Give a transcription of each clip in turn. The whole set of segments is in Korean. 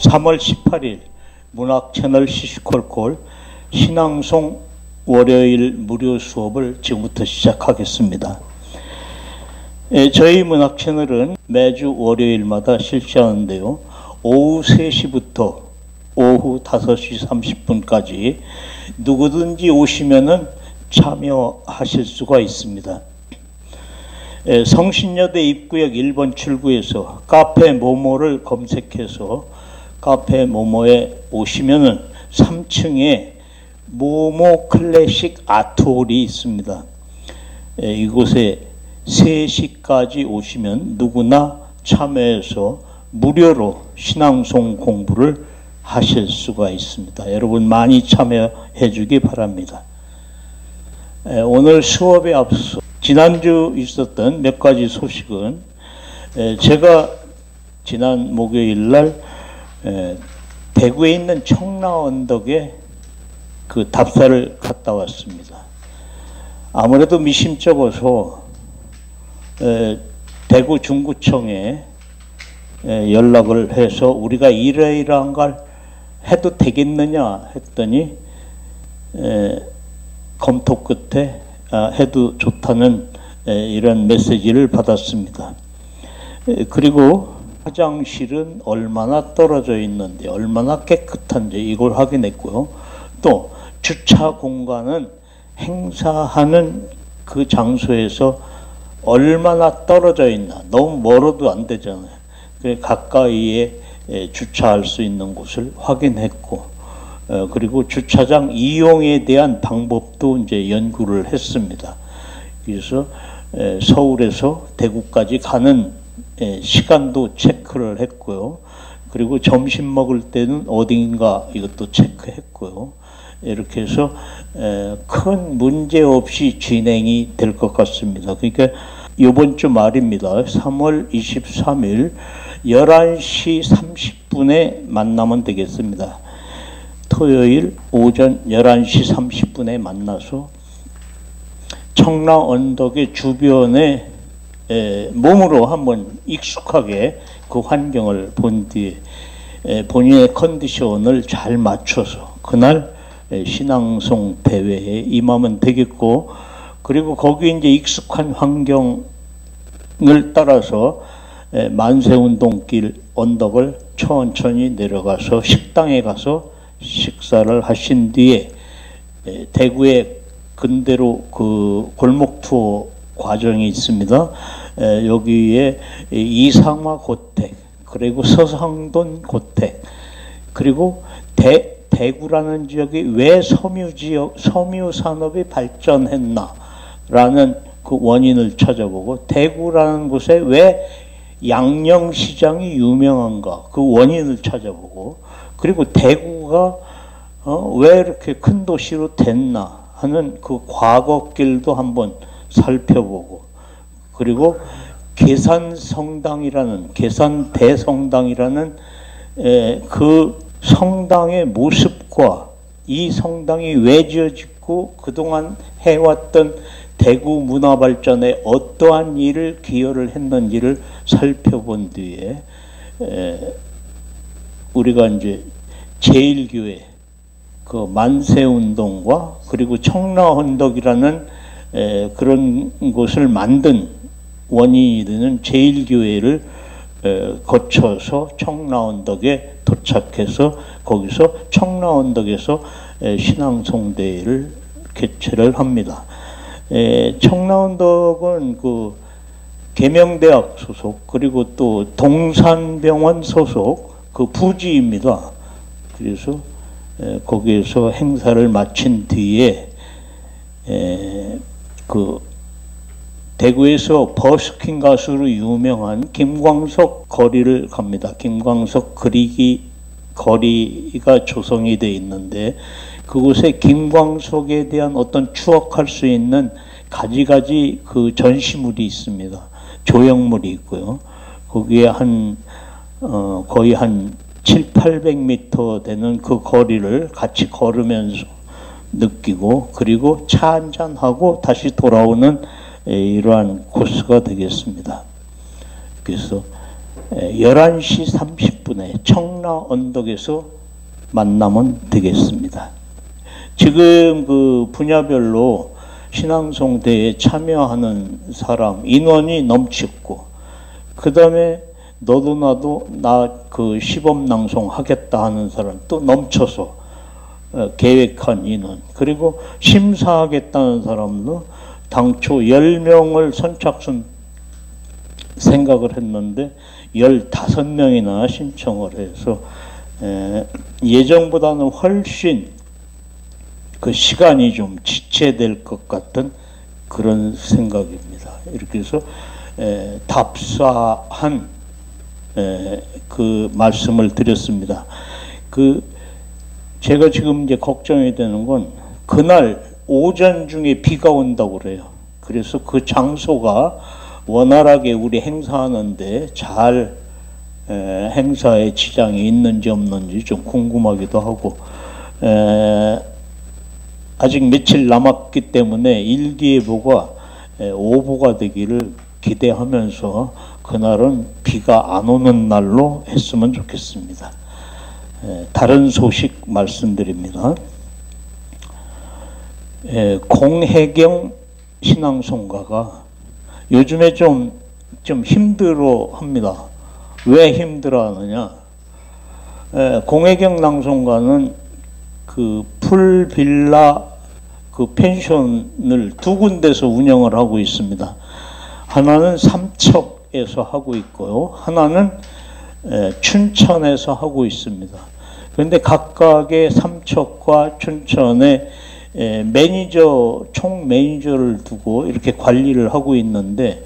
3월 18일 문학채널 시시콜콜 신앙송 월요일 무료 수업을 지금부터 시작하겠습니다. 저희 문학채널은 매주 월요일마다 실시하는데요. 오후 3시부터 오후 5시 30분까지 누구든지 오시면은 참여하실 수가 있습니다. 성신여대 입구역 1번 출구에서 카페 모모를 검색해서 카페 모모에 오시면은 3층에 모모 클래식 아트홀이 있습니다. 이곳에 3시까지 오시면 누구나 참여해서 무료로 신앙송 공부를 하실 수가 있습니다. 여러분 많이 참여해 주기 바랍니다. 오늘 수업에 앞서 지난주 있었던 몇 가지 소식은 제가 지난 목요일 날 대구에 있는 청라언덕에 그 답사를 갔다 왔습니다. 아무래도 미심쩍어서 대구 중구청에 연락을 해서 우리가 이러이러한 걸 해도 되겠느냐 했더니 검토 끝에 해도 좋다는 이런 메시지를 받았습니다. 그리고 화장실은 얼마나 떨어져 있는지, 얼마나 깨끗한지 이걸 확인했고요. 또 주차 공간은 행사하는 그 장소에서 얼마나 떨어져 있나, 너무 멀어도 안 되잖아요. 그래서 가까이에 주차할 수 있는 곳을 확인했고, 그리고 주차장 이용에 대한 방법도 이제 연구를 했습니다. 그래서 서울에서 대구까지 가는 시간도 체크를 했고요. 그리고 점심 먹을 때는 어딘가 이것도 체크했고요. 이렇게 해서 큰 문제 없이 진행이 될 것 같습니다. 그러니까 이번 주 말입니다. 3월 23일 11시 30분에 만나면 되겠습니다. 토요일 오전 11시 30분에 만나서 청라언덕의 주변에 몸으로 한번 익숙하게 그 환경을 본 뒤에 본인의 컨디션을 잘 맞춰서 그날 신앙송 대회에 임하면 되겠고, 그리고 거기 이제 익숙한 환경을 따라서 만세운동길 언덕을 천천히 내려가서 식당에 가서 식사를 하신 뒤에 대구의 근대로 그 골목 투어 과정이 있습니다. 여기에 이상화 고택, 그리고 서상돈 고택, 그리고 대구라는 지역이 왜 섬유 산업이 발전했나 라는 그 원인을 찾아보고, 대구라는 곳에 왜 양념시장이 유명한가 그 원인을 찾아보고, 그리고 대구가 왜 이렇게 큰 도시로 됐나 하는 그 과거길도 한번 살펴보고, 그리고 계산대성당이라는 그 성당의 모습과 이 성당이 왜 지어졌고 그동안 해왔던 대구 문화 발전에 어떠한 일을 기여를 했는지를 살펴본 뒤에 우리가 이제 제1교회 그 만세운동과 그리고 청라언덕이라는 그런 곳을 만든 원인이 되는 제1교회를 거쳐서 청라언덕에 도착해서 거기서 청라언덕에서 신앙송대회를 개최를 합니다. 청라언덕은 그 계명대학 소속, 그리고 또 동산병원 소속 그 부지입니다. 그래서 거기에서 행사를 마친 뒤에 그 대구에서 버스킹 가수로 유명한 김광석 거리를 갑니다. 김광석 그리기 거리가 조성이 되어 있는데, 그곳에 김광석에 대한 어떤 추억할 수 있는 가지가지 그 전시물이 있습니다. 조형물이 있고요. 거기에 거의 한 700~800m 되는 그 거리를 같이 걸으면서 느끼고, 그리고 차 한잔하고 다시 돌아오는 이러한 코스가 되겠습니다. 그래서 11시 30분에 청라 언덕에서 만나면 되겠습니다. 지금 그 분야별로 신앙송대에 참여하는 사람 인원이 넘치고, 그 다음에 너도 나도 나 그 시범낭송 하겠다 하는 사람 또 넘쳐서 계획한 인원, 그리고 심사하겠다는 사람도 당초 10명을 선착순 생각을 했는데 15명이나 신청을 해서 예정보다는 훨씬 그 시간이 좀 지체될 것 같은 그런 생각입니다. 이렇게 해서 답사한 그 말씀을 드렸습니다. 그 제가 지금 이제 걱정이 되는 건 그날 오전 중에 비가 온다고 그래요. 그래서 그 장소가 원활하게 우리 행사하는데 잘 행사에 지장이 있는지 없는지 좀 궁금하기도 하고, 아직 며칠 남았기 때문에 일기예보가 오보가 되기를 기대하면서 그날은 비가 안 오는 날로 했으면 좋겠습니다. 다른 소식 말씀드립니다. 공혜경 신앙송가가 요즘에 좀 힘들어 합니다. 왜 힘들어 하느냐? 공혜경 낭송가는 그 풀빌라 그 펜션을 두 군데서 운영을 하고 있습니다. 하나는 삼척에서 하고 있고요. 하나는 춘천에서 하고 있습니다. 그런데 각각의 삼척과 춘천에 총 매니저를 두고 이렇게 관리를 하고 있는데,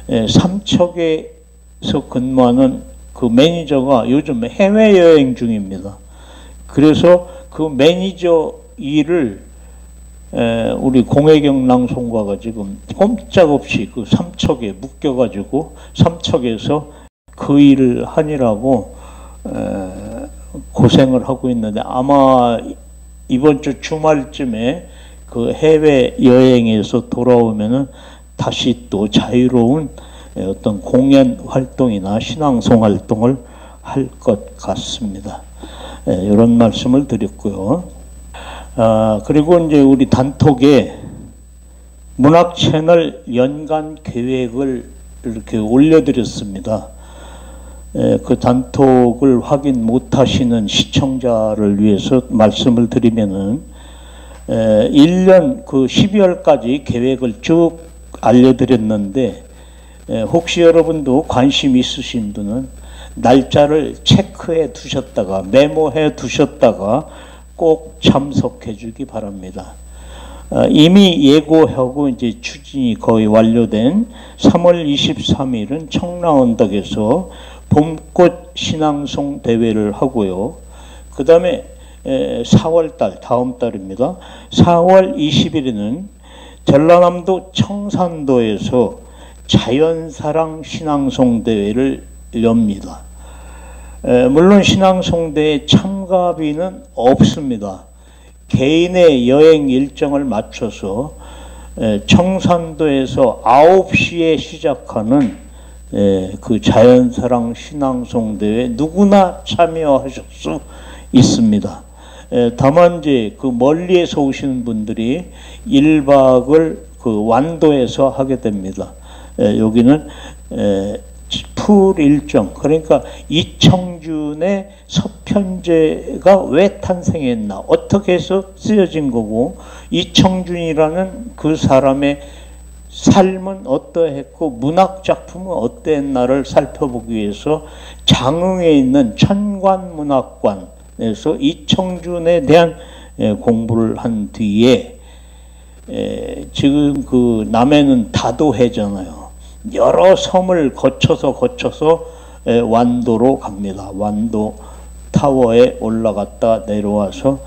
삼척에서 근무하는 그 매니저가 요즘 해외여행 중입니다. 그래서 그 매니저 일을 우리 공혜경 낭송가가 지금 꼼짝없이 그 삼척에 묶여가지고 삼척에서 그 일을 하느라고 고생을 하고 있는데, 아마 이번 주 주말쯤에 그 해외 여행에서 돌아오면은 다시 또 자유로운 어떤 공연 활동이나 신앙송 활동을 할 것 같습니다. 이런 말씀을 드렸고요. 그리고 이제 우리 단톡에 문학 채널 연간 계획을 이렇게 올려드렸습니다. 그 단톡을 확인 못하시는 시청자를 위해서 말씀을 드리면은 1년 그 12월까지 계획을 쭉 알려드렸는데, 혹시 여러분도 관심 있으신 분은 날짜를 체크해 두셨다가 메모해 두셨다가 꼭 참석해 주기 바랍니다. 이미 예고하고 이제 추진이 거의 완료된 3월 23일은 청라언덕에서 봄꽃 신앙송 대회를 하고요. 그 다음에 4월달, 다음 달입니다. 4월 20일에는 전라남도 청산도에서 자연사랑 신앙송 대회를 엽니다. 물론 신앙송대회 참가비는 없습니다. 개인의 여행 일정을 맞춰서 청산도에서 9시에 시작하는 그 자연사랑 신앙송대회 누구나 참여하실 수 있습니다. 다만 이제 그 멀리에서 오시는 분들이 1박을 그 완도에서 하게 됩니다. 여기는 풀 일정, 그러니까 이청준의 서편제가 왜 탄생했나, 어떻게 해서 쓰여진 거고, 이청준이라는 그 사람의 삶은 어떠했고 문학 작품은 어땠나를 살펴보기 위해서 장흥에 있는 천관문학관에서 이청준에 대한 공부를 한 뒤에, 지금 그 남해는 다도해잖아요. 여러 섬을 거쳐서 완도로 갑니다. 완도 타워에 올라갔다 내려와서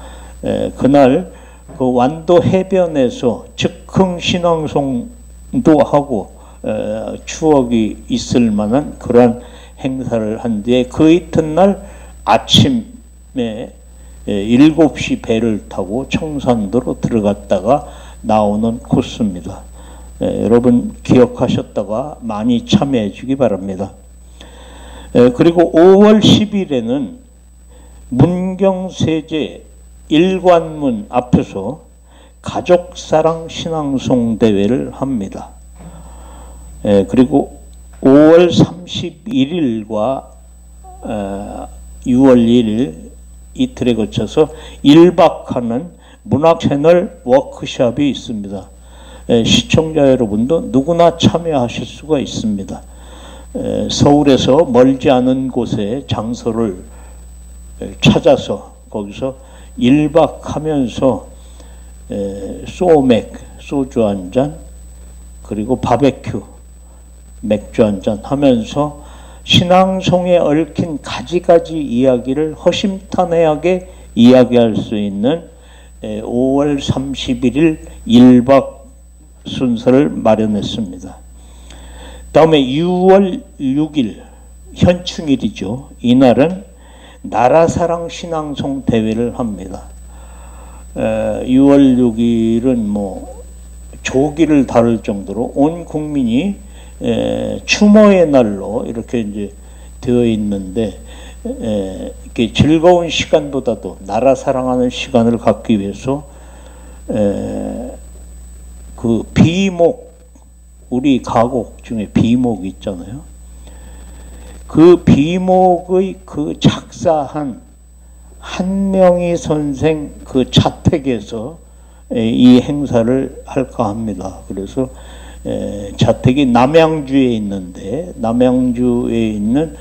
그날 그 완도 해변에서 즉흥 신앙송도 하고 추억이 있을 만한 그런 행사를 한 뒤에 그 이튿날 아침에 7시 배를 타고 청산도로 들어갔다가 나오는 코스입니다. 여러분 기억하셨다가 많이 참여해 주기 바랍니다. 그리고 5월 10일에는 문경세제 일관문 앞에서 가족사랑 신앙송 대회를 합니다. 그리고 5월 31일과 6월 1일 이틀에 거쳐서 1박하는 문학 채널 워크숍이 있습니다. 시청자 여러분도 누구나 참여하실 수가 있습니다. 서울에서 멀지 않은 곳에 장소를 찾아서 거기서 1박 하면서 소맥, 소주 한 잔, 그리고 바베큐, 맥주 한 잔 하면서 신앙송에 얽힌 가지가지 이야기를 허심탄회하게 이야기할 수 있는 5월 31일 1박 순서를 마련했습니다. 다음에 6월 6일 현충일이죠. 이날은 나라사랑 신앙송 대회를 합니다. 6월 6일은 뭐 조기를 다룰 정도로 온 국민이 추모의 날로 이렇게 이제 되어 있는데, 이렇게 즐거운 시간보다도 나라 사랑하는 시간을 갖기 위해서 그 비목, 우리 가곡 중에 비목 있잖아요. 그 비목의 그 작사한 한명희 선생 그 자택에서 이 행사를 할까 합니다. 그래서 자택이 남양주에 있는데, 남양주에 있는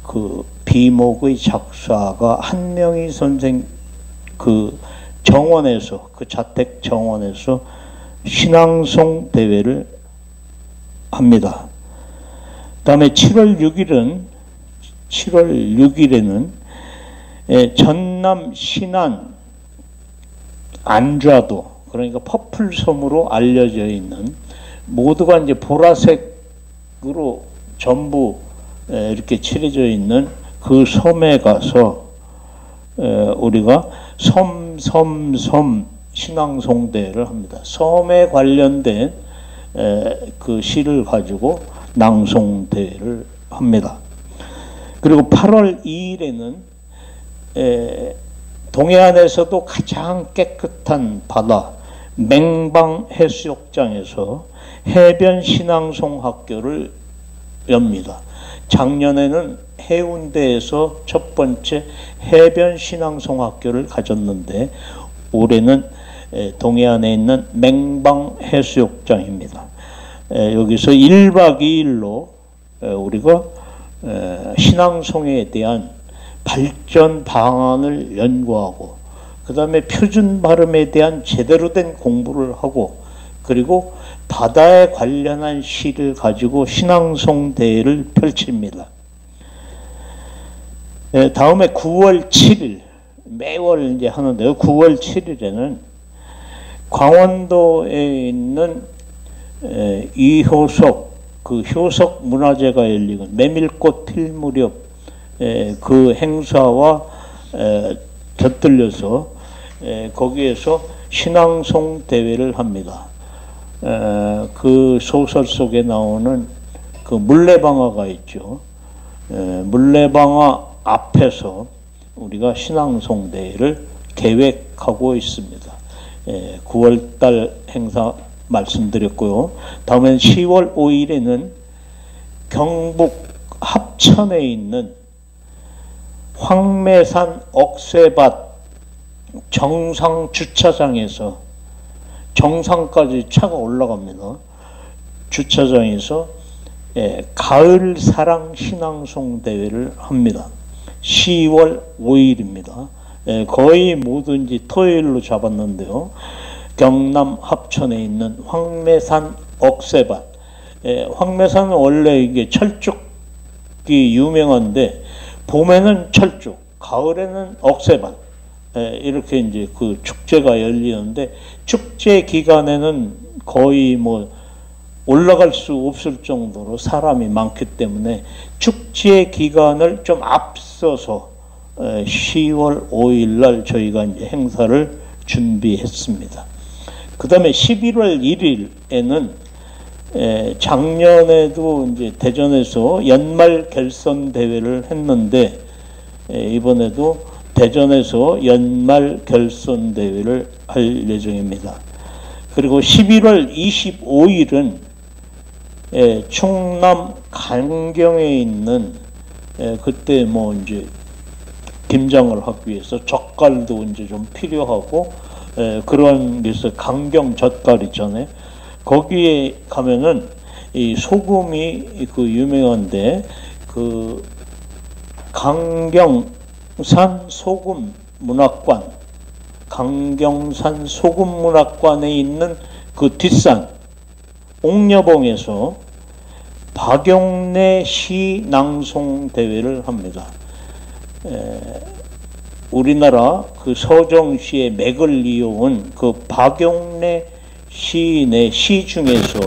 그 비목의 작사가 한명희 선생 그 정원에서, 그 자택 정원에서 신앙송 대회를 합니다. 다음에 7월 6일에는 전남 신안 안좌도, 그러니까 퍼플섬으로 알려져 있는, 모두가 이제 보라색으로 전부 이렇게 칠해져 있는 그 섬에 가서 우리가 섬 신앙송대회를 합니다. 섬에 관련된 그 시를 가지고 낭송대회를 합니다. 그리고 8월 2일에는 동해안에서도 가장 깨끗한 바다 맹방해수욕장에서 해변 신앙송 학교를 엽니다. 작년에는 해운대에서 첫 번째 해변 신앙송 학교를 가졌는데, 올해는 동해안에 있는 맹방해수욕장입니다. 여기서 1박 2일로 우리가 신앙송에 대한 발전 방안을 연구하고, 그 다음에 표준 발음에 대한 제대로 된 공부를 하고, 그리고 바다에 관련한 시를 가지고 신앙송 대회를 펼칩니다. 다음에 9월 7일, 매월 이제 하는데요. 9월 7일에는 강원도에 있는 이효석, 그 효석 문화제가 열리고 메밀꽃 필 무렵 그 행사와 곁들여서 거기에서 신앙송 대회를 합니다. 그 소설 속에 나오는 그 물레방아가 있죠. 물레방아 앞에서 우리가 신앙송 대회를 계획하고 있습니다. 9월달 행사 말씀드렸고요. 다음엔 10월 5일에는 경북 합천에 있는 황매산 억새밭 정상 주차장에서, 정상까지 차가 올라갑니다. 주차장에서 가을 사랑 신앙송 대회를 합니다. 10월 5일입니다. 거의 뭐든지 토요일로 잡았는데요. 경남 합천에 있는 황매산 억새밭. 황매산은 원래 이게 철쭉이 유명한데, 봄에는 철쭉, 가을에는 억새밭, 이렇게 이제 그 축제가 열리는데, 축제 기간에는 거의 뭐 올라갈 수 없을 정도로 사람이 많기 때문에 축제 기간을 좀 앞서서 10월 5일 날 저희가 이제 행사를 준비했습니다. 그 다음에 11월 1일에는 작년에도 이제 대전에서 연말 결선 대회를 했는데 이번에도 대전에서 연말 결선 대회를 할 예정입니다. 그리고 11월 25일은 충남 간경에 있는 그때 뭐 이제 김장을 하기 위해서 젓갈도 이제 좀 필요하고 그런 데서 강경 젓갈 있잖아요. 거기에 가면은 이 소금이 그 유명한데 그 강경산 소금 문학관, 강경산 소금 문학관에 있는 그 뒷산 옥녀봉에서 박용래 시 낭송 대회를 합니다. 우리나라 그 서정시의 맥을 이어온 그 박용래 시인의 시 중에서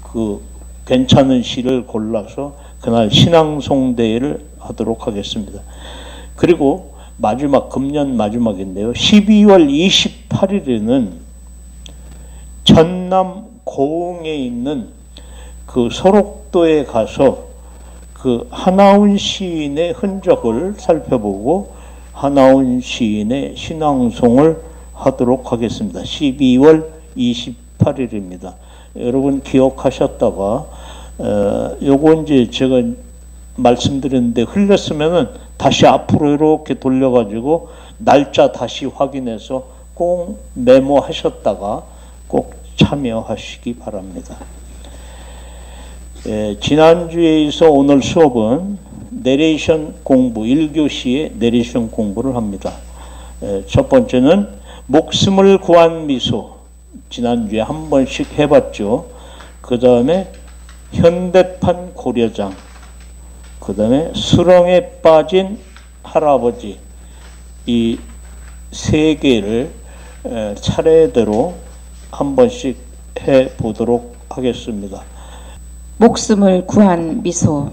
그 괜찮은 시를 골라서 그날 신앙송 대회를 하도록 하겠습니다. 그리고 마지막 금년 마지막인데요. 12월 28일에는 전남 고흥에 있는 그 소록도에 가서 그 하나훈 시인의 흔적을 살펴보고 하나훈 시인의 신앙송을 하도록 하겠습니다. 12월 28일입니다. 여러분 기억하셨다가 요거 이제 제가 말씀드렸는데 흘렸으면은 다시 앞으로 이렇게 돌려가지고 날짜 다시 확인해서 꼭 메모하셨다가 꼭 참여하시기 바랍니다. 지난주에 있어 오늘 수업은 내레이션 공부, 1교시의 내레이션 공부를 합니다. 첫 번째는 목숨을 구한 미소, 지난주에 한 번씩 해봤죠. 그 다음에 현대판 고려장, 그 다음에 수렁에 빠진 할아버지, 이 세 개를 차례대로 한 번씩 해보도록 하겠습니다. 목숨을 구한 미소.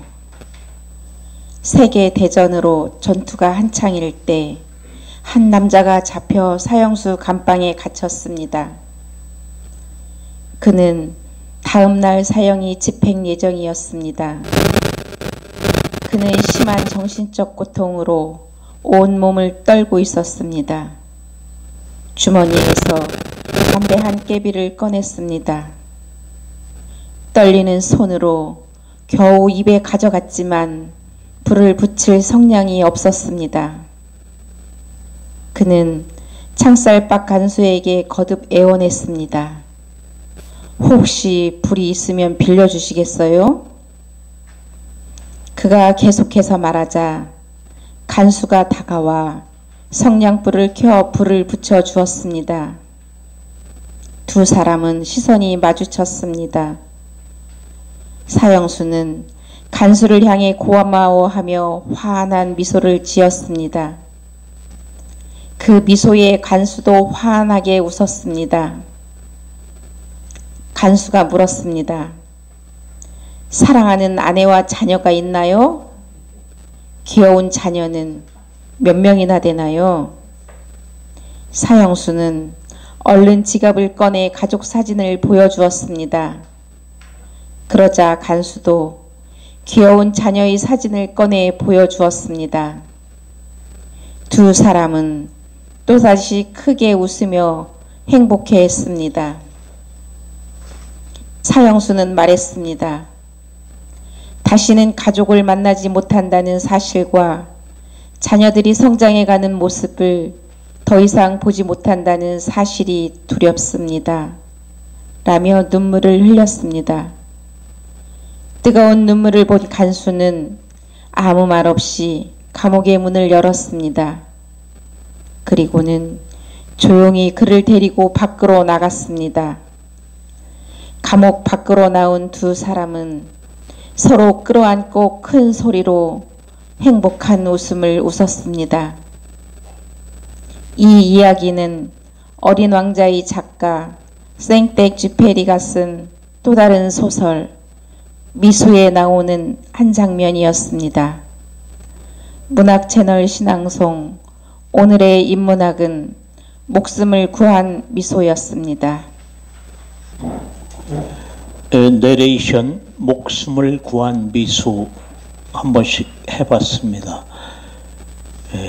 세계 대전으로 전투가 한창일 때 한 남자가 잡혀 사형수 감방에 갇혔습니다. 그는 다음 날 사형이 집행 예정이었습니다. 그는 심한 정신적 고통으로 온몸을 떨고 있었습니다. 주머니에서 담배 한 깨비를 꺼냈습니다. 떨리는 손으로 겨우 입에 가져갔지만 불을 붙일 성량이 없었습니다. 그는 창살박 간수에게 거듭 애원했습니다. 혹시 불이 있으면 빌려주시겠어요? 그가 계속해서 말하자 간수가 다가와 성냥불을 켜 불을 붙여 주었습니다. 두 사람은 시선이 마주쳤습니다. 사형수는 간수를 향해 고마워하며 환한 미소를 지었습니다. 그 미소에 간수도 환하게 웃었습니다. 간수가 물었습니다. 사랑하는 아내와 자녀가 있나요? 귀여운 자녀는 몇 명이나 되나요? 사형수는 얼른 지갑을 꺼내 가족 사진을 보여주었습니다. 그러자 간수도 귀여운 자녀의 사진을 꺼내 보여주었습니다. 두 사람은 또다시 크게 웃으며 행복해했습니다. 사형수는 말했습니다. 다시는 가족을 만나지 못한다는 사실과 자녀들이 성장해가는 모습을 더 이상 보지 못한다는 사실이 두렵습니다. 라며 눈물을 흘렸습니다. 뜨거운 눈물을 본 간수는 아무 말 없이 감옥의 문을 열었습니다. 그리고는 조용히 그를 데리고 밖으로 나갔습니다. 감옥 밖으로 나온 두 사람은 서로 끌어안고 큰 소리로 행복한 웃음을 웃었습니다. 이 이야기는 어린 왕자의 작가 생텍쥐페리가 쓴 또 다른 소설 미소에 나오는 한 장면이었습니다. 문학 채널 신앙송 오늘의 인문학은 목숨을 구한 미소였습니다. 내레이션 목숨을 구한 미수 한 번씩 해봤습니다.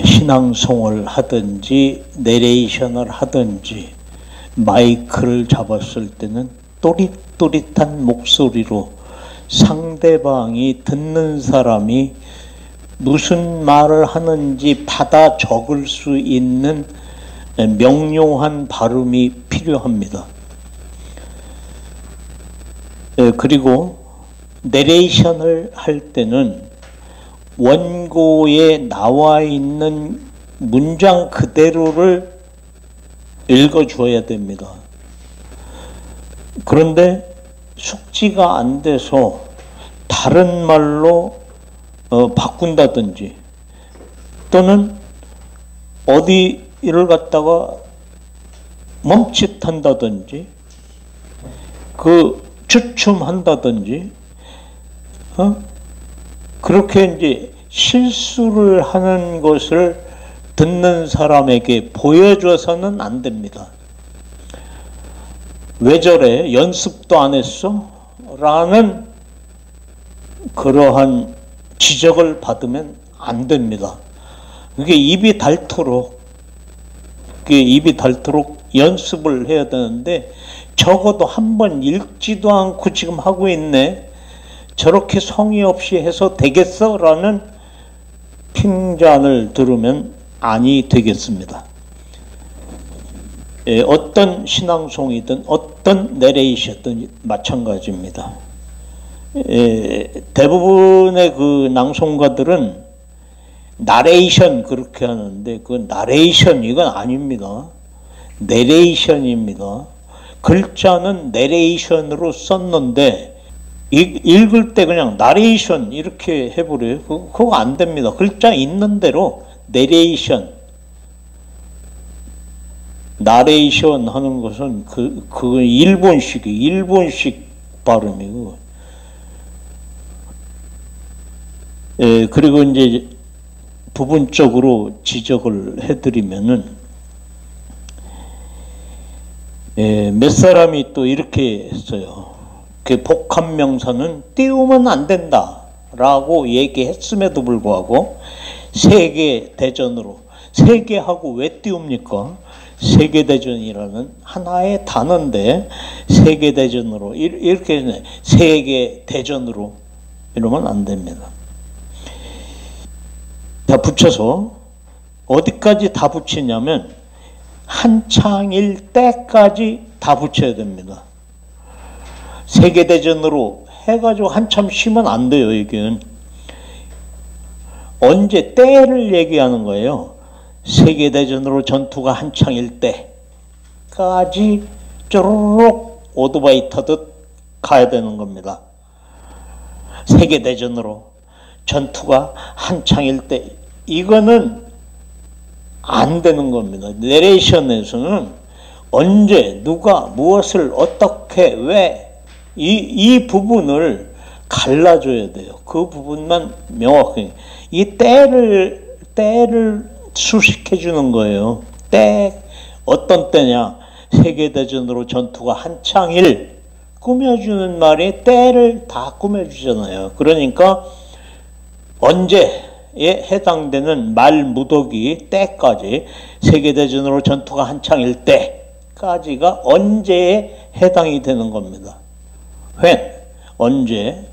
신앙송을 하든지 내레이션을 하든지 마이크를 잡았을 때는 또릿또릿한 목소리로 상대방이 듣는 사람이 무슨 말을 하는지 받아 적을 수 있는 명료한 발음이 필요합니다. 그리고 내레이션을 할 때는 원고에 나와 있는 문장 그대로를 읽어줘야 됩니다. 그런데 숙지가 안 돼서 다른 말로 바꾼다든지 또는 어디를 갖다가 멈칫한다든지 주춤한다든지 그렇게 이제 실수를 하는 것을 듣는 사람에게 보여줘서는 안 됩니다. 왜 저래? 연습도 안 했어? 라는 그러한 지적을 받으면 안 됩니다. 그게 입이 닳도록 연습을 해야 되는데 적어도 한 번 읽지도 않고 지금 하고 있네. 저렇게 성의 없이 해서 되겠어? 라는 핀잔을 들으면 아니 되겠습니다. 어떤 신앙송이든 어떤 내레이션이든 마찬가지입니다. 대부분의 그 낭송가들은 나레이션 그렇게 하는데 그 나레이션 이건 아닙니다. 내레이션입니다. 글자는 내레이션으로 썼는데 읽을 때 그냥 나레이션 이렇게 해버려요. 그거 안 됩니다. 글자 있는 대로 내레이션 나레이션 하는 것은 그건 일본식 발음이고 그리고 이제 부분적으로 지적을 해드리면은 몇 사람이 또 이렇게 했어요. 그 복합명사는 띄우면 안 된다 라고 얘기했음에도 불구하고 세계대전으로 세계하고 왜 띄웁니까? 세계대전이라는 하나의 단어인데 세계대전으로 이렇게 세계대전으로 이러면 안 됩니다. 다 붙여서 어디까지 다 붙이냐면 한창일 때까지 다 붙여야 됩니다. 세계대전으로 해가지고 한참 쉬면 안 돼요. 이게 언제 때를 얘기하는 거예요. 세계대전으로 전투가 한창일 때까지 쪼르륵 오토바이 타듯 가야 되는 겁니다. 세계대전으로 전투가 한창일 때 이거는 안 되는 겁니다. 내레이션에서는 언제 누가 무엇을 어떻게 왜 이 부분을 갈라줘야 돼요. 그 부분만 명확하게 이 때를 수식해 주는 거예요. 때 어떤 때냐? 세계대전으로 전투가 한창일 꾸며주는 말이 때를 다 꾸며주잖아요. 그러니까 언제에 해당되는 말 무더기 때까지 세계대전으로 전투가 한창일 때까지가 언제에 해당이 되는 겁니다. when, 언제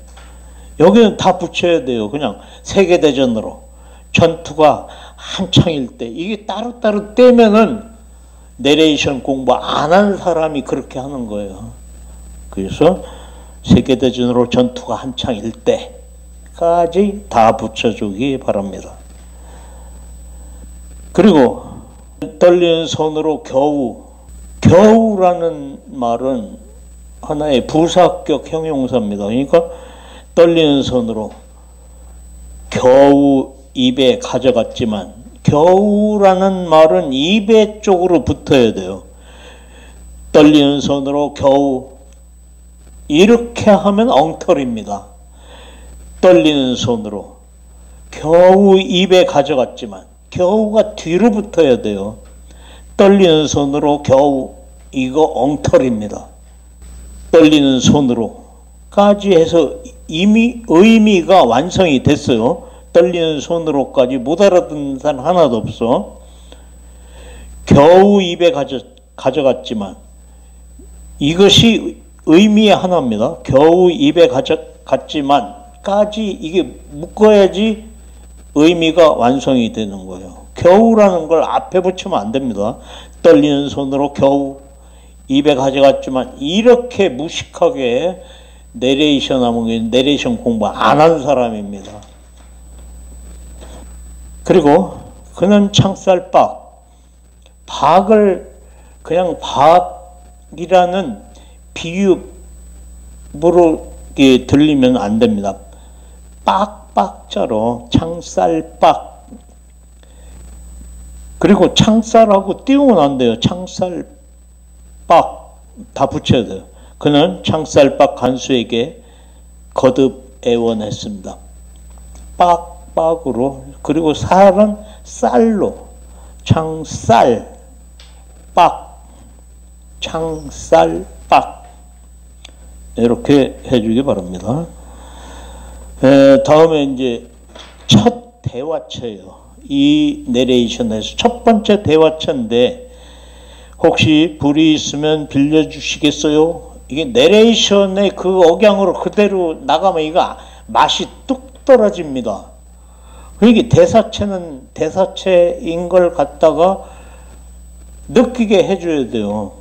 여기는 다 붙여야 돼요. 그냥 세계대전으로 전투가 한창일 때 이게 따로따로 떼면은 내레이션 공부 안 한 사람이 그렇게 하는 거예요. 그래서 세계대전으로 전투가 한창일 때까지 다 붙여주기 바랍니다. 그리고 떨리는 손으로 겨우라는 말은 하나의 부사격 형용사입니다. 그러니까 떨리는 손으로 겨우 입에 가져갔지만 겨우라는 말은 입에 쪽으로 붙어야 돼요. 떨리는 손으로 겨우 이렇게 하면 엉터리입니다. 떨리는 손으로 겨우 입에 가져갔지만 겨우가 뒤로 붙어야 돼요. 떨리는 손으로 겨우 이거 엉터리입니다. 떨리는 손으로까지 해서 이미 의미가 완성이 됐어요. 떨리는 손으로까지 못 알아듣는 사람 하나도 없어. 겨우 입에 가져갔지만 이것이 의미의 하나입니다. 겨우 입에 가져갔지만까지 이게 묶어야지 의미가 완성이 되는 거예요. 겨우라는 걸 앞에 붙이면 안 됩니다. 떨리는 손으로 겨우 입에 가져갔지만 이렇게 무식하게 내레이션 공부 안 한 사람입니다. 그리고 그는 창살박, 박을 그냥 박이라는 비유로 들리면 안 됩니다. 빡빡자로 창살박. 그리고 창살하고 띄우면 안 돼요. 창살박 다 붙여야 돼요. 그는 창살박 간수에게 거듭 애원했습니다. 빡빡으로. 그리고 살은 쌀로. 창살박, 창살박 이렇게 해주기 바랍니다. 다음에 이제 첫 대화처예요. 이 내레이션에서 첫 번째 대화처인데 혹시 불이 있으면 빌려주시겠어요? 이게 내레이션의 그 억양으로 그대로 나가면 이거 맛이 뚝 떨어집니다. 이게 대사체는 대사체인 걸 갖다가 느끼게 해줘야 돼요.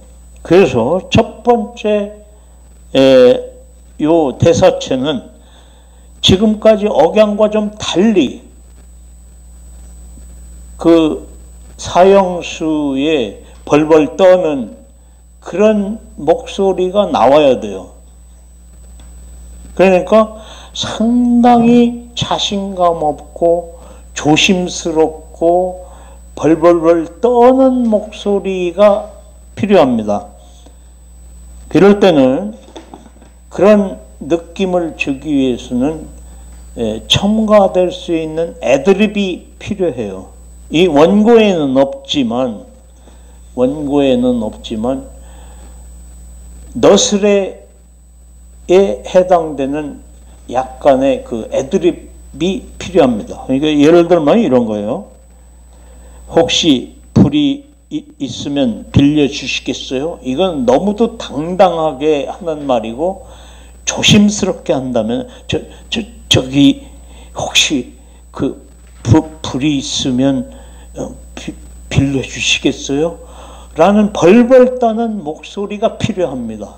그래서 첫 번째 요 대사체는 지금까지 억양과 좀 달리 그 사형수의 벌벌 떠는 그런 목소리가 나와야 돼요. 그러니까 상당히 자신감 없고 조심스럽고 벌벌벌 떠는 목소리가 필요합니다. 이럴 때는 그런 느낌을 주기 위해서는 첨가될 수 있는 애드립이 필요해요. 이 원고에는 없지만 너스레에 해당되는 약간의 그 애드립이 필요합니다. 그러니까 예를 들면 이런 거예요. 혹시 불이 있으면 빌려주시겠어요? 이건 너무도 당당하게 하는 말이고 조심스럽게 한다면 저기 혹시 그 불이 있으면 빌려주시겠어요? 라는 벌벌 떠는 목소리가 필요합니다.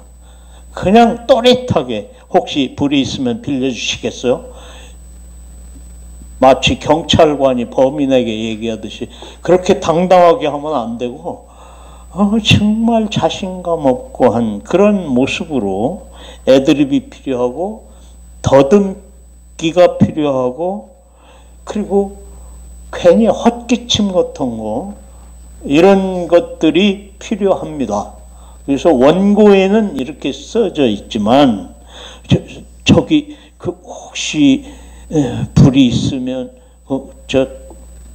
그냥 또렷하게 혹시 불이 있으면 빌려주시겠어요? 마치 경찰관이 범인에게 얘기하듯이 그렇게 당당하게 하면 안 되고 정말 자신감 없고 한 그런 모습으로 애드립이 필요하고 더듬기가 필요하고 그리고 괜히 헛기침 같은 거 이런 것들이 필요합니다. 그래서 원고에는 이렇게 써져 있지만 저기 혹시 불이 있으면 저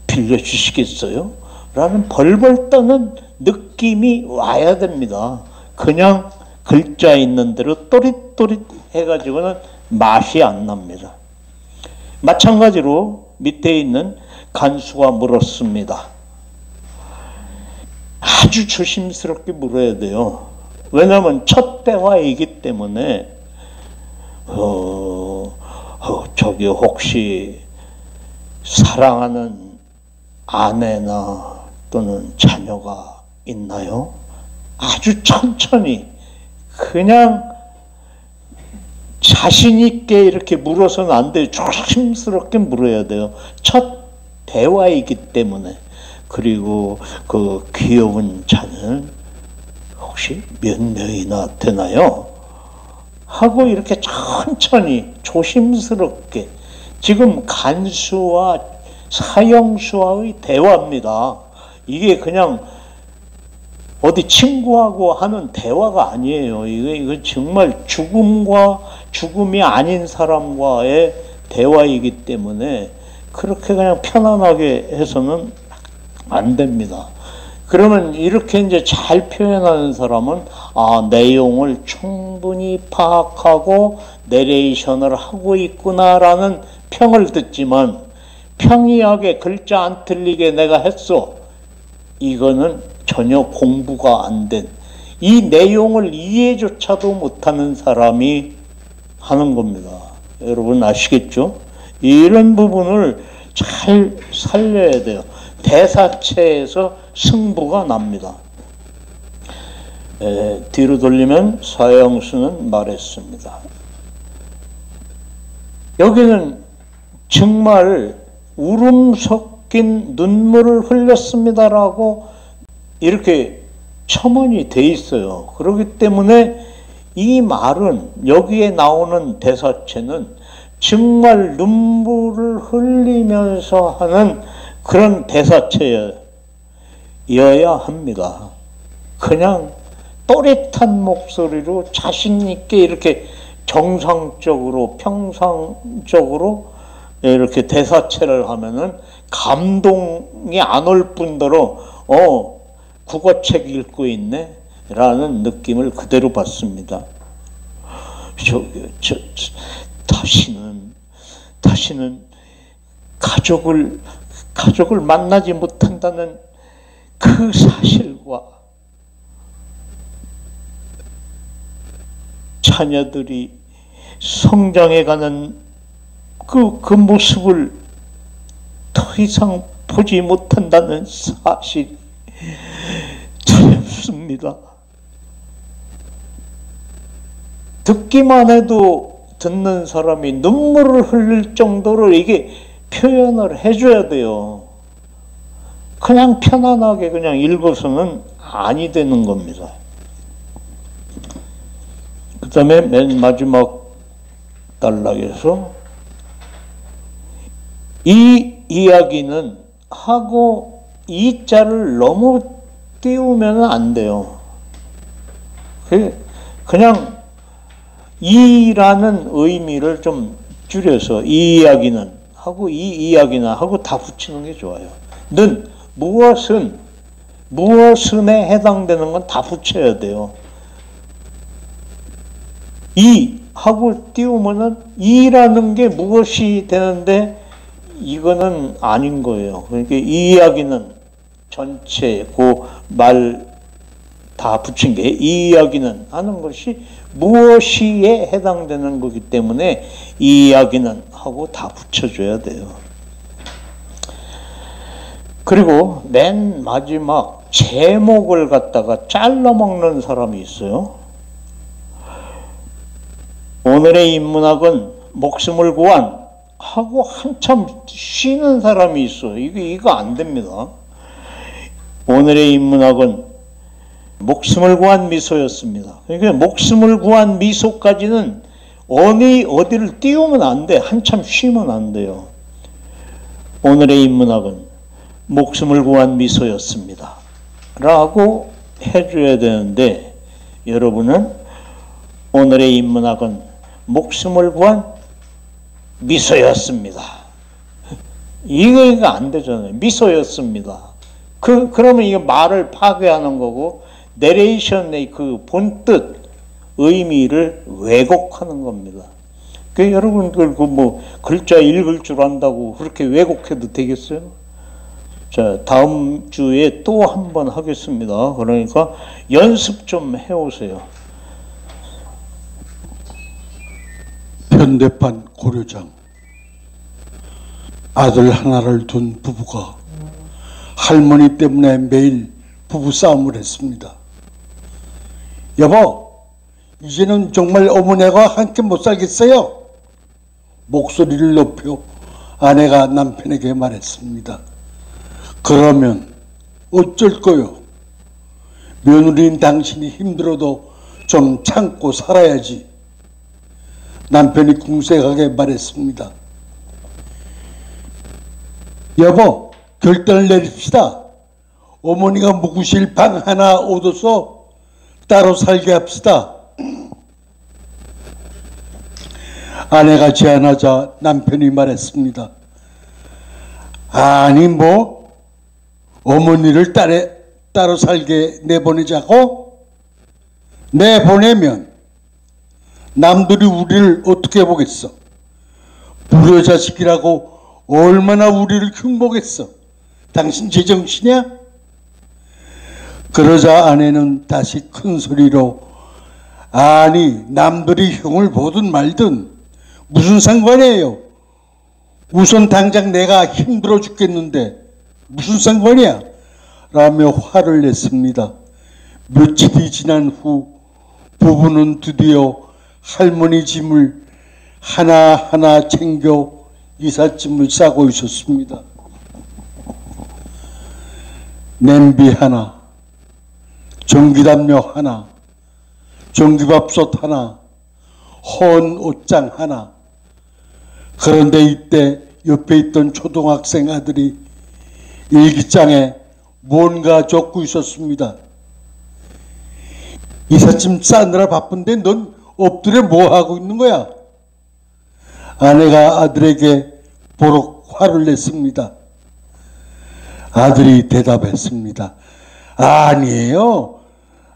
빌려주시겠어요? 라는 벌벌 떠는 느낌이 와야 됩니다. 그냥 글자 있는 대로 또릿또릿 해가지고는 맛이 안 납니다. 마찬가지로 밑에 있는 간수가 물었습니다. 아주 조심스럽게 물어야 돼요. 왜냐하면 첫 대화이기 때문에 저기 혹시 사랑하는 아내나 또는 자녀가 있나요? 아주 천천히 그냥 자신 있게 이렇게 물어서는 안 돼요. 조심스럽게 물어야 돼요. 첫 대화이기 때문에. 그리고 그 귀여운 자는 혹시 몇 명이나 되나요? 하고 이렇게 천천히 조심스럽게 지금 간수와 사형수와의 대화입니다. 이게 그냥 어디 친구하고 하는 대화가 아니에요. 이거 정말 죽음이 아닌 사람과의 대화이기 때문에 그렇게 그냥 편안하게 해서는 안 됩니다. 그러면 이렇게 이제 잘 표현하는 사람은 내용을 충분히 파악하고 내레이션을 하고 있구나라는 평을 듣지만, 평이하게 글자 안 틀리게 내가 했어, 이거는 전혀 공부가 안 된, 이 내용을 이해조차도 못하는 사람이 하는 겁니다. 여러분 아시겠죠? 이런 부분을 잘 살려야 돼요. 대사체에서 승부가 납니다. 뒤로 돌리면 서영수는 말했습니다. 여기는 정말 울음 섞인 눈물을 흘렸습니다라고 이렇게 첨언이 돼 있어요. 그렇기 때문에 이 말은, 여기에 나오는 대사체는 정말 눈물을 흘리면서 하는 그런 대사체여야 합니다. 그냥 또렷한 목소리로 자신 있게 이렇게 정상적으로 평상적으로 이렇게 대사체를 하면은 감동이 안 올 뿐더러 국어책 읽고 있네 라는 느낌을 그대로 받습니다. 다시는 가족을 만나지 못한다는 그 사실과 자녀들이 성장해가는 그 모습을 더 이상 보지 못한다는 사실이 두렵습니다. 듣기만 해도 듣는 사람이 눈물을 흘릴 정도로 이게 표현을 해줘야 돼요. 그냥 편안하게 그냥 읽어서는 아니 되는 겁니다. 그 다음에 맨 마지막 단락에서 이 이야기는 하고 이 자를 너무 띄우면 안 돼요. 그냥 이라는 의미를 좀 줄여서 이 이야기는 하고 이 이야기는 하고 다 붙이는 게 좋아요. 는 무엇은에 해당되는 건 다 붙여야 돼요. 이 하고 띄우면은 이라는 게 무엇이 되는데 이거는 아닌 거예요. 그러니까 이 이야기는 전체 그 말 다 붙인 게 이 이야기는 하는 것이 무엇이에 해당되는 거기 때문에 이 이야기는 하고 다 붙여줘야 돼요. 그리고 맨 마지막 제목을 갖다가 잘라 먹는 사람이 있어요. 오늘의 인문학은 목숨을 구한 하고 한참 쉬는 사람이 있어. 이거 안 됩니다. 오늘의 인문학은 목숨을 구한 미소였습니다. 그러니까 목숨을 구한 미소까지는 어디를 띄우면 안 돼. 한참 쉬면 안 돼요. 오늘의 인문학은 목숨을 구한 미소였습니다. 라고 해줘야 되는데, 여러분은 오늘의 인문학은 목숨을 구한 미소였습니다. 이거 안 되잖아요. 미소였습니다. 그러면 이게 말을 파괴하는 거고, 내레이션의 그 본뜻, 의미를 왜곡하는 겁니다. 여러분들 글자 읽을 줄 안다고 그렇게 왜곡해도 되겠어요? 자, 다음 주에 또 한 번 하겠습니다. 그러니까 연습 좀 해오세요. 현대판 고려장. 아들 하나를 둔 부부가 할머니 때문에 매일 부부싸움을 했습니다. 여보, 이제는 정말 어머니와 함께 못 살겠어요. 목소리를 높여 아내가 남편에게 말했습니다. 그러면 어쩔 거요? 며느리인 당신이 힘들어도 좀 참고 살아야지. 남편이 궁색하게 말했습니다. 여보, 결단을 내립시다. 어머니가 묵으실 방 하나 얻어서 따로 살게 합시다. 아내가 제안하자 남편이 말했습니다. 아니 어머니를 따로 살게 내보내자고? 내보내면 남들이 우리를 어떻게 보겠어? 불효자식이라고 얼마나 우리를 흉보겠어? 당신 제정신이야? 그러자 아내는 다시 큰 소리로, 아니 남들이 흉을 보든 말든 무슨 상관이에요? 우선 당장 내가 힘들어 죽겠는데 무슨 상관이야? 라며 화를 냈습니다. 며칠이 지난 후 부부는 드디어 할머니 짐을 하나하나 챙겨 이삿짐을 싸고 있었습니다. 냄비 하나, 전기담요 하나, 전기밥솥 하나, 헌 옷장 하나. 그런데 이때 옆에 있던 초등학생 아들이 일기장에 뭔가 적고 있었습니다. 이삿짐 싸느라 바쁜데 넌 엎드려 뭐 하고 있는 거야? 아내가 아들에게 보록 화를 냈습니다. 아들이 대답했습니다. 아니에요.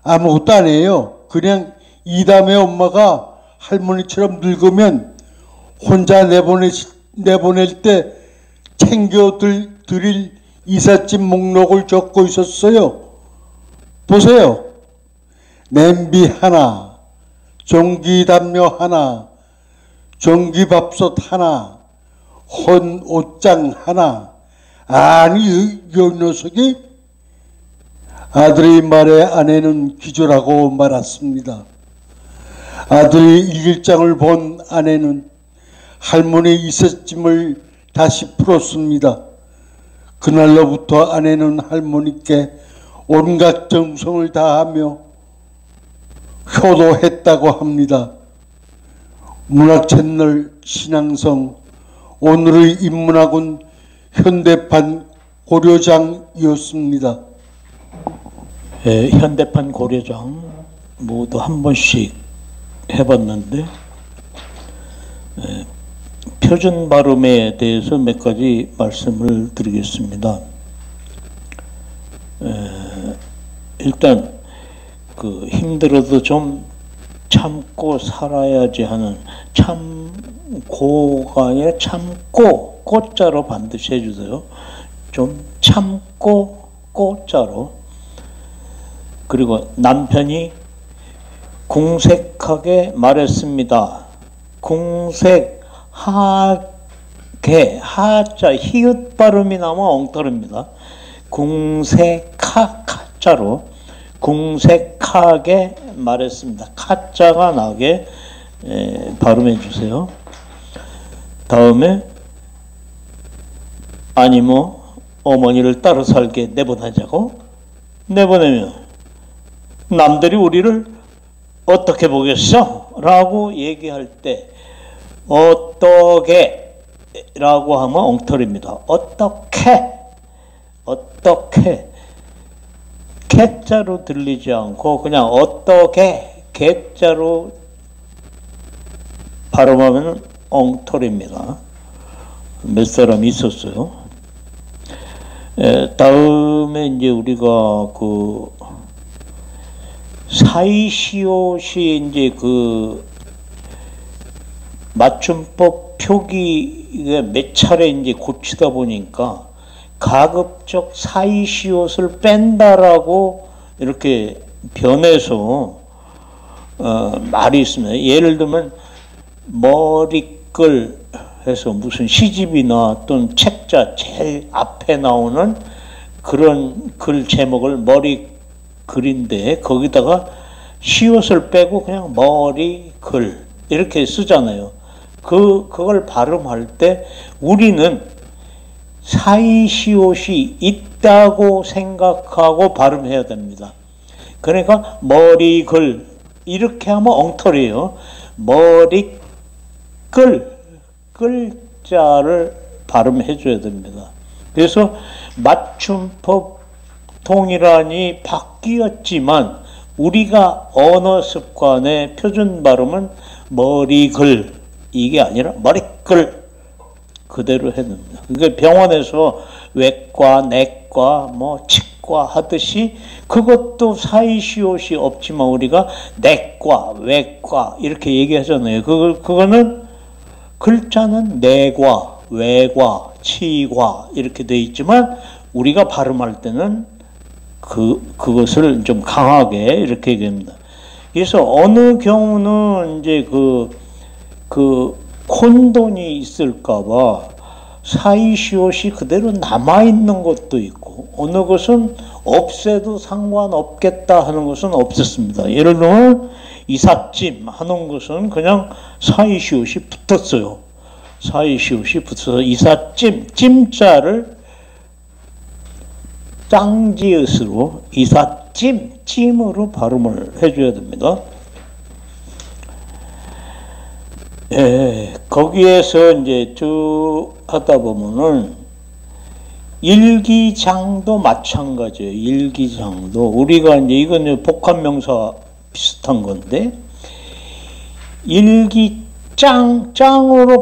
아무것도 아니에요. 그냥 이담의 엄마가 할머니처럼 늙으면 혼자 내보낼 때 챙겨 드릴 이삿짐 목록을 적고 있었어요. 보세요. 냄비 하나, 전기담요 하나, 전기밥솥 하나, 헌 옷장 하나. 아니 이 녀석이? 아들의 말에 아내는 기절하고 말았습니다. 아들의 일기장을 본 아내는 할머니 이삿짐을 다시 풀었습니다. 그날로부터 아내는 할머니께 온갖 정성을 다하며 효도했다고 합니다. 문학채널 신앙성, 오늘의 인문학은 현대판 고려장이었습니다. 예, 현대판 고려장 모두 한 번씩 해봤는데, 표준 발음에 대해서 몇 가지 말씀을 드리겠습니다. 일단 그 힘들어도 좀 참고 살아야지 하는 참고가 아니라 참고 꽃자로 반드시 해주세요. 좀 참고 꽃자로. 그리고 남편이 궁색하게 말했습니다. 궁색하게, 하자 히읗 발음이 나면 엉터리입니다. 궁색하자로 궁색하게 말했습니다. 카자가 나게 발음해 주세요. 다음에 아니 뭐 어머니를 따로 살게 내보내자고? 내보내면 남들이 우리를 어떻게 보겠어? 라고 얘기할 때 어떻게 라고 하면 엉터리입니다. 어떻게 개자로 들리지 않고 그냥 어떻게 개자로 발음하면 엉터리입니다. 몇 사람이 있었어요. 다음에 이제 우리가 그 사이시옷이 이제 그 맞춤법 표기가 몇 차례 이제 고치다 보니까 가급적 사이시옷을 뺀다라고 이렇게 변해서 말이 있습니다. 예를 들면 머리글 해서 무슨 시집이나 또는 책자 제일 앞에 나오는 그런 글 제목을 머리글인데 거기다가 시옷을 빼고 그냥 머리글 이렇게 쓰잖아요. 그걸 발음할 때 우리는 사이시옷이 있다고 생각하고 발음해야 됩니다. 그러니까 머리글 이렇게 하면 엉터리예요. 머리글 글자를 발음해 줘야 됩니다. 그래서 맞춤법 통일안이 바뀌었지만 우리가 언어 습관의 표준 발음은 머리글 이게 아니라 머리글 그대로 해야 됩니다. 그러니까 병원에서 외과, 내과, 뭐 치과 자식과 하듯이 그것도 사이시옷이 없지만 우리가 내과, 외과 이렇게 얘기하잖아요. 그거는 글자는 내과, 외과, 치과 이렇게 돼 있지만 우리가 발음할 때는 그것을 좀 강하게 이렇게 얘기합니다. 그래서 어느 경우는 이제 그 콘돈이 있을까봐 사이시옷이 그대로 남아있는 것도 있고 어느 것은 없애도 상관없겠다 하는 것은 없었습니다. 예를 들면 이삿짐 하는 것은 그냥 사이시옷이 붙었어요. 사이시옷이 붙어서 이삿짐, 찜자를 짱지읒으로 이삿짐, 찜으로 발음을 해줘야 됩니다. 예, 거기에서 이제 쭉 하다 보면은 일기장도 마찬가지예요. 일기장도 우리가 이제 이건 복합명사 비슷한 건데 일기장으로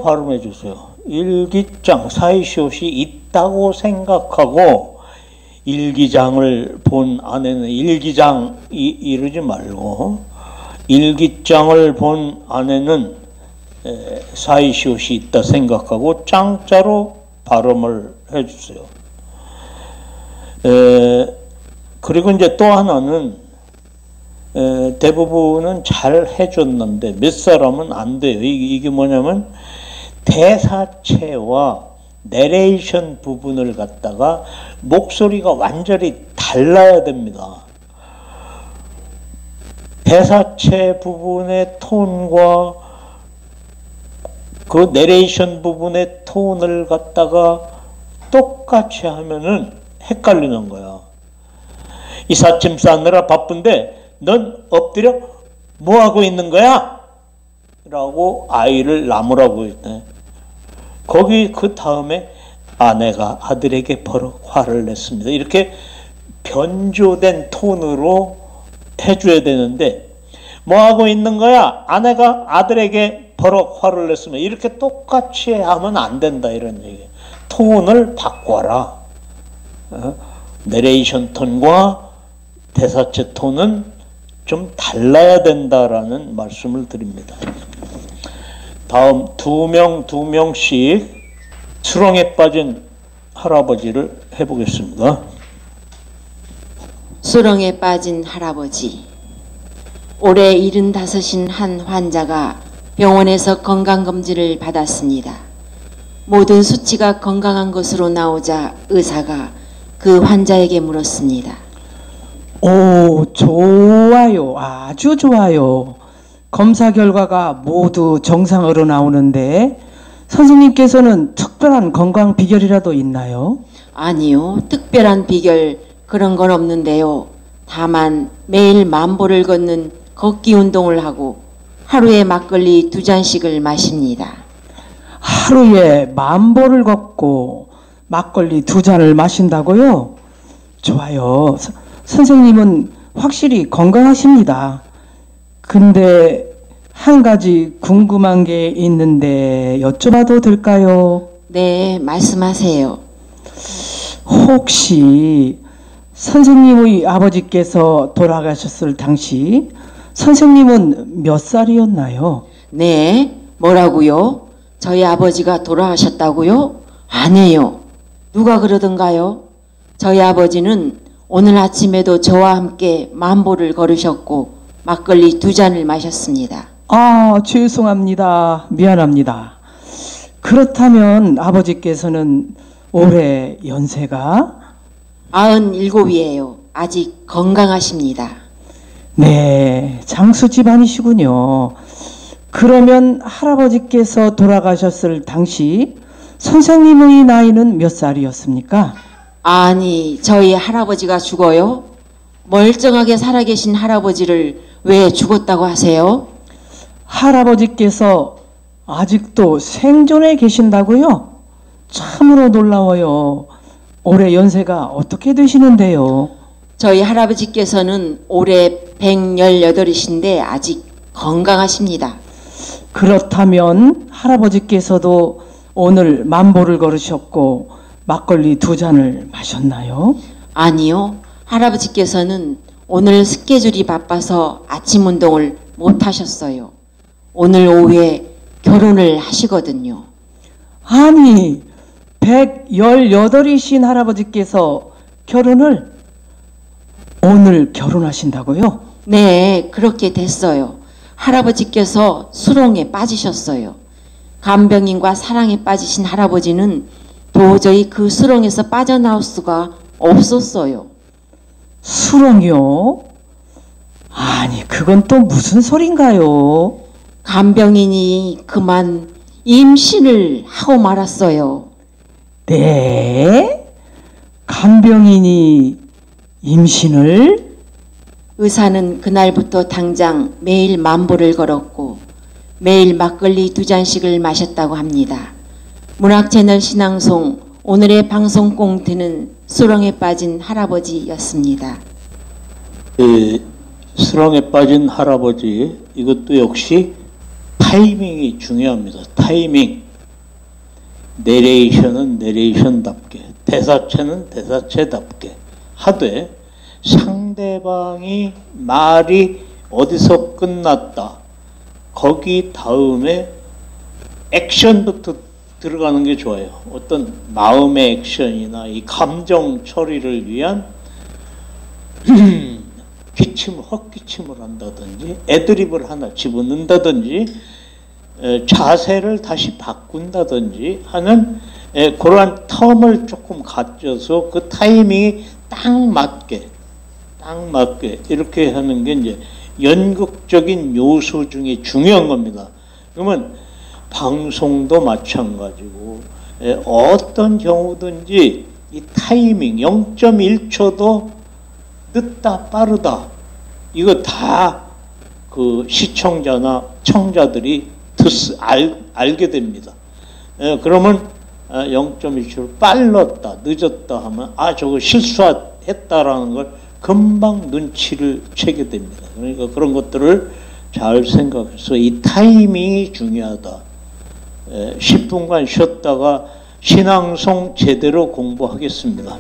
발음해 주세요. 일기장 사이시옷이 있다고 생각하고 일기장을 본 아내는 일기장 이러지 말고 일기장을 본 아내는 사이시옷이 있다 생각하고 짱자로 발음을 해주세요. 그리고 이제 또 하나는 대부분은 잘 해줬는데 몇 사람은 안 돼요. 이게 뭐냐면 대사체와 내레이션 부분을 갖다가 목소리가 완전히 달라야 됩니다. 대사체 부분의 톤과 그 내레이션 부분의 톤을 갖다가 똑같이 하면은 헷갈리는 거야. 이삿짐 싸느라 바쁜데 넌 엎드려 뭐 하고 있는 거야? 라고 아이를 나무라고 했대. 거기 그 다음에 아내가 아들에게 버럭 화를 냈습니다. 이렇게 변조된 톤으로 해줘야 되는데 뭐 하고 있는 거야? 아내가 아들에게 버럭 화를 냈으면 이렇게 똑같이 하면 안 된다 이런 얘기. 톤을 바꿔라. 내레이션 톤과 대사체 톤은 좀 달라야 된다라는 말씀을 드립니다. 다음 두 명씩 수렁에 빠진 할아버지를 해보겠습니다. 수렁에 빠진 할아버지. 올해 75인 한 환자가 병원에서 건강검진을 받았습니다. 모든 수치가 건강한 것으로 나오자 의사가 그 환자에게 물었습니다. 오, 좋아요. 아주 좋아요. 검사 결과가 모두 정상으로 나오는데 선생님께서는 특별한 건강 비결이라도 있나요? 아니요, 특별한 비결 그런 건 없는데요. 다만 매일 만보를 걷는 걷기 운동을 하고 하루에 막걸리 2잔씩을 마십니다. 하루에 만보를 걷고 막걸리 2잔을 마신다고요? 좋아요. 선생님은 확실히 건강하십니다. 근데 한 가지 궁금한 게 있는데 여쭤봐도 될까요? 네, 말씀하세요. 혹시 선생님의 아버지께서 돌아가셨을 당시 선생님은 몇 살이었나요? 네, 뭐라고요? 저희 아버지가 돌아가셨다고요? 아니에요. 누가 그러던가요? 저희 아버지는 오늘 아침에도 저와 함께 만보를 걸으셨고 막걸리 2잔을 마셨습니다. 아, 죄송합니다. 미안합니다. 그렇다면 아버지께서는 올해 연세가? 97이에요. 아직 건강하십니다. 네, 장수 집안이시군요. 그러면 할아버지께서 돌아가셨을 당시 선생님의 나이는 몇 살이었습니까? 아니, 저희 할아버지가 죽어요? 멀쩡하게 살아계신 할아버지를 왜 죽었다고 하세요? 할아버지께서 아직도 생존해 계신다고요? 참으로 놀라워요. 올해 연세가 어떻게 되시는데요? 저희 할아버지께서는 올해 118이신데 아직 건강하십니다. 그렇다면 할아버지께서도 오늘 만보를 걸으셨고 막걸리 2잔을 마셨나요? 아니요. 할아버지께서는 오늘 스케줄이 바빠서 아침 운동을 못 하셨어요. 오늘 오후에 결혼을 하시거든요. 아니, 118이신 할아버지께서 결혼을 오늘 결혼하신다고요? 네, 그렇게 됐어요. 할아버지께서 수렁에 빠지셨어요. 간병인과 사랑에 빠지신 할아버지는 도저히 그 수렁에서 빠져나올 수가 없었어요. 수렁이요? 아니, 그건 또 무슨 소린가요? 간병인이 그만 임신을 하고 말았어요. 네? 간병인이 임신을? 의사는 그날부터 당장 매일 만보를 걸었고 매일 막걸리 2잔씩을 마셨다고 합니다. 문학채널 신앙송 오늘의 방송 꽁트는 수렁에 빠진 할아버지였습니다. 수렁에 빠진 할아버지, 이것도 역시 타이밍이 중요합니다. 타이밍. 내레이션은 내레이션답게, 대사체는 대사체답게 하되 상대방이 말이 어디서 끝났다, 거기 다음에 액션부터 들어가는 게 좋아요. 어떤 마음의 액션이나 이 감정 처리를 위한 헛기침을 한다든지 애드립을 하나 집어넣는다든지 자세를 다시 바꾼다든지 하는 그러한 텀을 조금 갖춰서 그 타이밍이 딱 맞게 이렇게 하는 게 이제 연극적인 요소 중에 중요한 겁니다. 그러면 방송도 마찬가지고 어떤 경우든지 이 타이밍 0.1초도 늦다 빠르다 이거 다 그 시청자나 청자들이 알게 됩니다. 그러면 0.1초 빨랐다 늦었다 하면 저거 실수했다라는 걸 금방 눈치를 채게 됩니다. 그러니까 그런 것들을 잘 생각해서 이 타이밍이 중요하다. 10분간 쉬었다가 신앙송 제대로 공부하겠습니다.